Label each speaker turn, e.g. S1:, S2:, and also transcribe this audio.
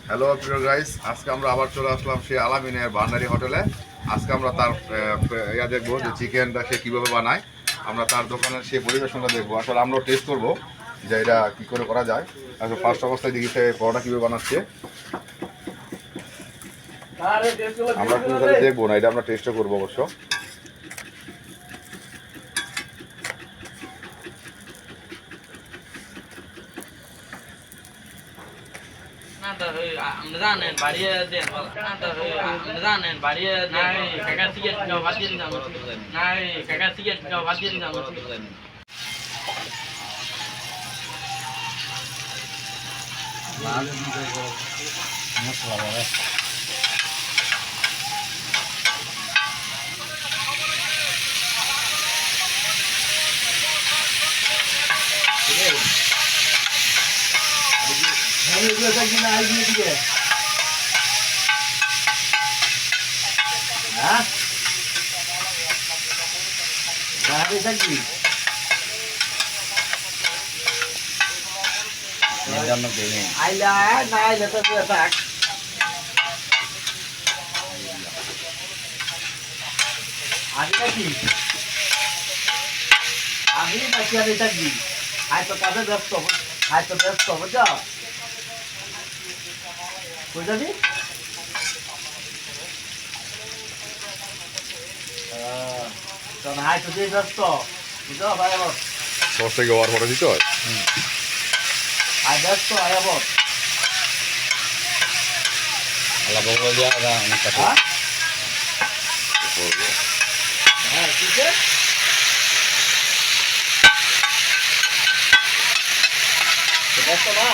S1: Hello প্রিয় guys, আজকে আমরা আবার চলে আসলাম সেই আলামিনের ভান্ডারি হোটেলে। আজকে আমরা তার দেখবো যে চিকেনটা সে কীভাবে বানায়। আমরা তার দোকানের সেই পরিবেশনটা দেখবো। আসলে আমরা টেস্ট করবো যে এটা কী করে করা যায়। আসলে ফার্স্ট অবস্থায় দেখি সে পরোটা কীভাবে বানাচ্ছে। আমরা কিন্তু দেখবো না, এটা আমরা টেস্টও করবো অবশ্য।
S2: জানেন বাড়িয়ে দেন জানেন বাড়িয়ে নাই কাকা সিগারেট খাও ভাত দিয়ে দিলাম নাই কাকা সিগারেট খাও ভাত দিয়ে দিলাম আইলা না আইলে তো থাক আমি নাকি আমি থাকি হয়তো তাদের ব্যস্ত বুঝছো বুঝলি হয়তো দিয়ে ব্যস্ত বুঝছো ভাই
S1: সস থেকে ওয়ার পরে দিতে হয়।
S2: আর ব্যস্ত আয়াবত
S3: আল্লাহ বলে দেওয়া অনেক কথা।
S2: হ্যাঁ ঠিক আছে ব্যস্ত না